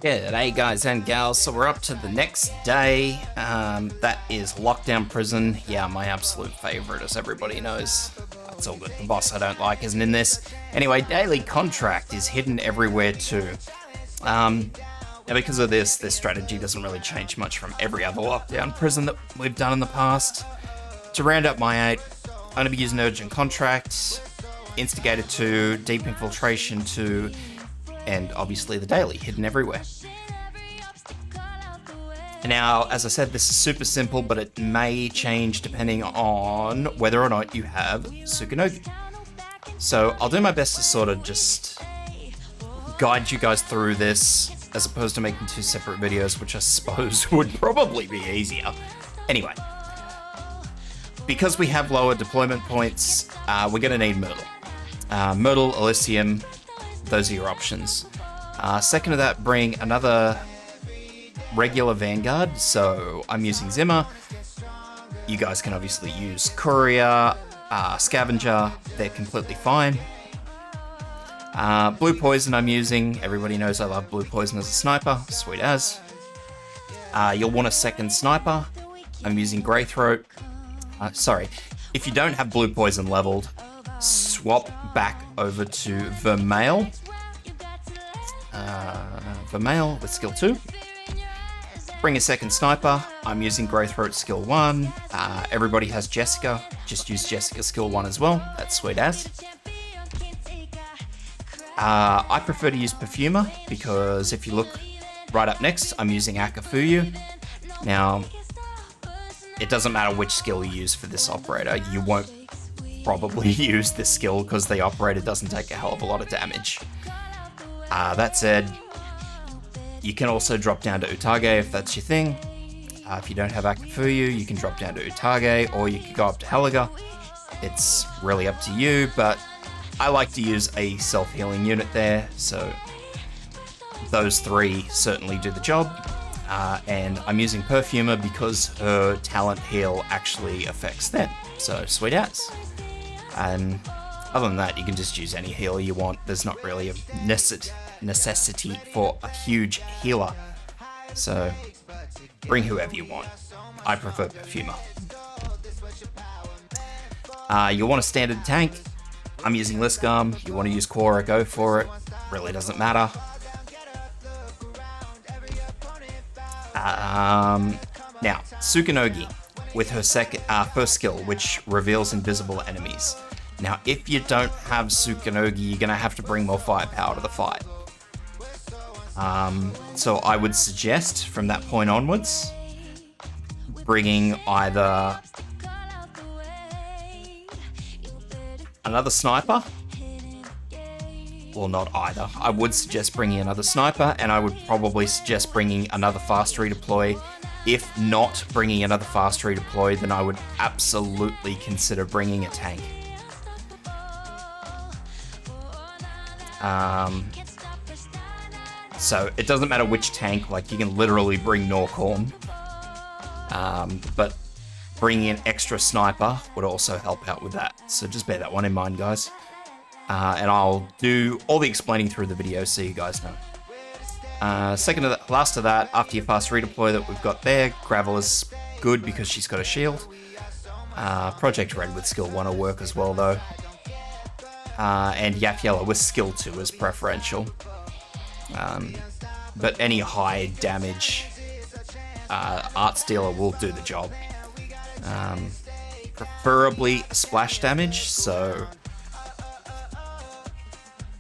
G'day guys and gals, so we're up to the next day. That is Lockdown Prison. Yeah, my absolute favourite, as everybody knows. That's all good. The boss I don't like isn't in this. Anyway, Daily Contract is hidden everywhere too. Now because of this strategy doesn't really change much from every other Lockdown Prison that we've done in the past. To round up my 8, I'm going to be using Urgent Contract, Instigator 2, Deep Infiltration 2, and obviously the daily, hidden everywhere. Now, as I said, this is super simple, but it may change depending on whether or not you have Tsukunogi. So I'll do my best to sort of just guide you guys through this, as opposed to making 2 separate videos, which I suppose would probably be easier. Anyway, because we have lower deployment points, we're going to need Myrtle. Myrtle, Elysium, those are your options. Second to that, bring another regular Vanguard, so I'm using Zimmer. You guys can obviously use Courier, Scavenger, they're completely fine. Blue Poison I'm using, everybody knows I love Blue Poison as a sniper, sweet as. You'll want a second sniper, I'm using Greythroat. Sorry, if you don't have Blue Poison leveled, swap back over to Vermeil. Vermeil with skill 2. Bring a second sniper. I'm using Greythroat skill 1. Everybody has Jessica. Just use Jessica skill 1 as well. That's sweet as. I prefer to use Perfumer because if you look right up next, I'm using Akafuyu. Now, it doesn't matter which skill you use for this operator. You won't probably use this skill because the operator doesn't take a hell of a lot of damage. That said, you can also drop down to Utage if that's your thing. If you don't have Akafuyu, you can drop down to Utage, or you can go up to Heliga. It's really up to you, but I like to use a self-healing unit there, so those 3 certainly do the job. And I'm using Perfumer because her talent heal actually affects them, so sweet as. And other than that, you can just use any healer you want. There's not really a necessity for a huge healer. So bring whoever you want. I prefer Perfumer. You'll want a standard tank. I'm using Lisgarm. You want to use Quora, go for it. Really doesn't matter. Now, Tsukunogi with her first skill, which reveals invisible enemies. Now, if you don't have Tsukunogi, you're going to have to bring more firepower to the fight. So I would suggest, from that point onwards, bringing either another sniper, well, not either. I would suggest bringing another sniper, and I would probably suggest bringing another fast redeploy. If not bringing another fast redeploy, then I would absolutely consider bringing a tank. So it doesn't matter which tank, like you can literally bring Norcorn, but bringing an extra sniper would also help out with that. So just bear that one in mind, guys. And I'll do all the explaining through the video so you guys know. Last of that, after your fast redeploy that we've got there, Gravel is good because she's got a shield. Project Red with skill 1 will work as well though. And Yap Yellow with skill 2 is preferential. But any high damage Art Stealer will do the job. Preferably splash damage, so...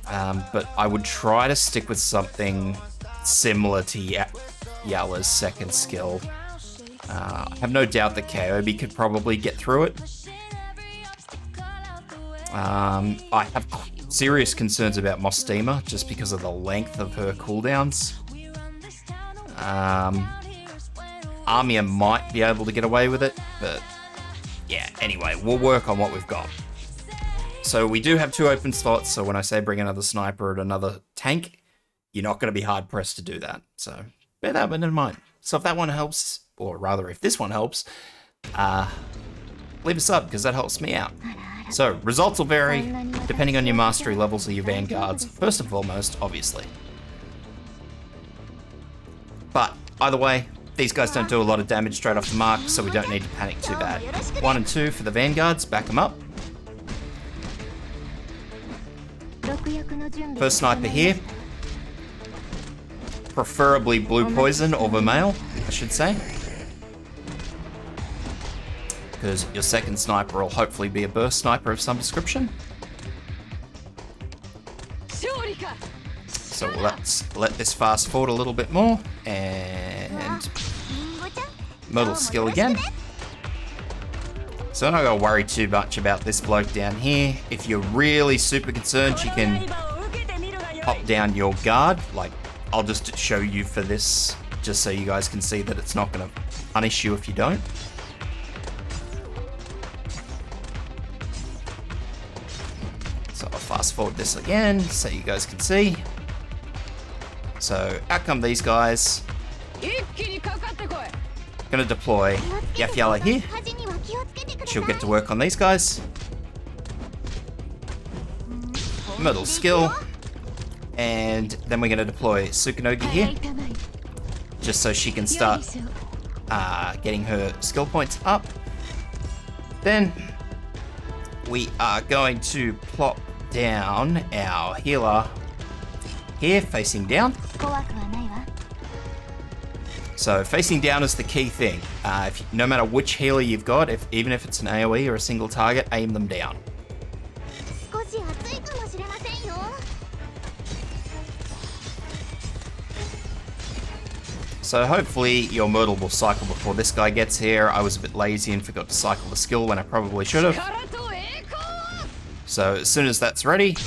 but I would try to stick with something similar to Yalla's second skill. I have no doubt that Kobe could probably get through it. I have serious concerns about Mostima just because of the length of her cooldowns. Armia might be able to get away with it, but yeah, anyway, we'll work on what we've got. So we do have 2 open slots, so when I say bring another sniper and another tank, you're not going to be hard-pressed to do that. So bear that one in mind. So if that one helps, or rather if this one helps, leave a sub, because that helps me out. So, results will vary depending on your mastery levels of your vanguards, first and foremost, obviously. Either way, these guys don't do a lot of damage straight off the mark, so we don't need to panic too bad. 1 and 2 for the vanguards, back them up. First sniper here. Preferably blue poison or vermeil, I should say. Because your second sniper will hopefully be a burst sniper of some description. So let's let this fast forward a little bit more, and modal skill again. So I'm not gonna worry too much about this bloke down here. If you're really super concerned, you can pop down your guard. Like, I'll just show you for this, just so you guys can see that it's not gonna punish you if you don't. So I'll fast forward this again so you guys can see. So out come these guys. Gonna deploy Yafyala here. She'll get to work on these guys. Middle skill. And then we're gonna deploy Tsukunogi here. Just so she can start getting her skill points up. Then we are going to plop down our healer here, facing down. So facing down is the key thing. No matter which healer you've got, even if it's an AoE or a single target, aim them down. So hopefully your Myrtle will cycle before this guy gets here. I was a bit lazy and forgot to cycle the skill when I probably should have. So as soon as that's ready,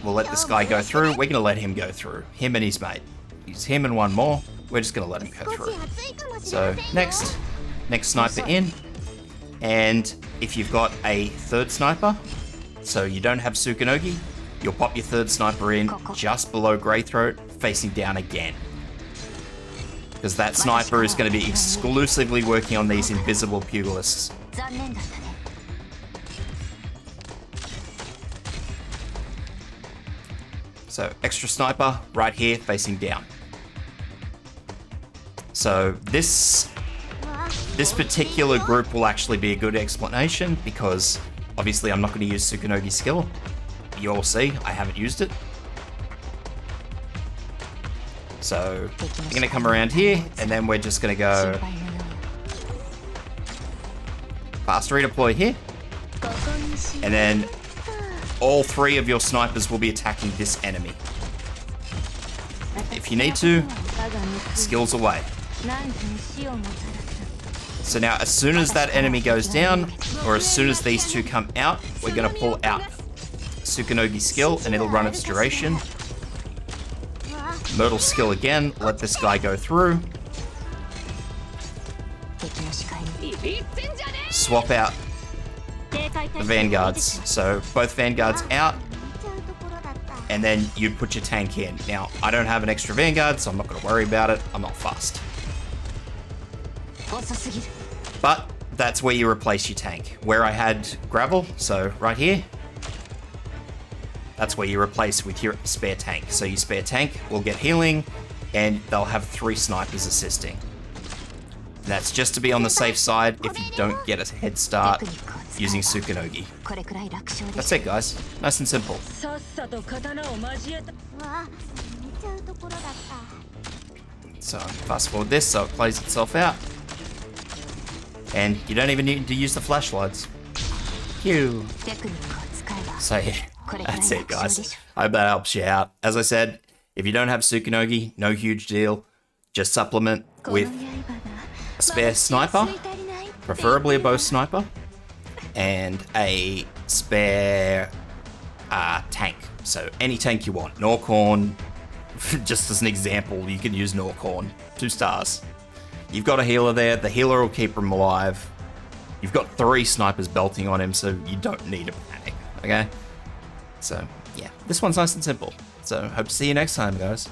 we'll let this guy go through. We're going to let him go through. Him and his mate. It's him and one more. We're just going to let him go through. So next sniper in. And if you've got a third sniper, so you don't have Tsukunogi, you'll pop your third sniper in just below Greythroat, facing down again. Because that sniper is going to be exclusively working on these invisible pugilists. So extra sniper right here facing down. So this particular group will actually be a good explanation because obviously I'm not going to use Tsukunogi's skill. You'll see, I haven't used it. So we're going to come around here and then we're just going to go fast redeploy here. And then all three of your snipers will be attacking this enemy. If you need to, skills away. So now as soon as that enemy goes down, or as soon as these two come out, we're going to pull out Tsukunogi's skill and it'll run its duration. Myrtle skill again, let this guy go through. Swap out the vanguards. So both vanguards out, and then you put your tank in. Now, I don't have an extra vanguard, so I'm not going to worry about it. I'm not fast. But that's where you replace your tank. Where I had gravel, so right here, that's where you replace with your spare tank. So your spare tank will get healing, and they'll have 3 snipers assisting. And that's just to be on the safe side if you don't get a head start using Tsukunogi. That's it, guys. Nice and simple. So fast forward this so it plays itself out. And you don't even need to use the flashlights. Phew. So yeah, that's it, guys. I hope that helps you out. As I said, if you don't have Tsukunogi, no huge deal. Just supplement with a spare sniper, preferably a bow sniper, and a spare tank. So any tank you want. Norkhorn, just as an example, you can use Norkhorn. 2 stars. You've got a healer there. The healer will keep him alive. You've got 3 snipers belting on him, so you don't need to panic, okay? So, yeah, this one's nice and simple. So, hope to see you next time, guys.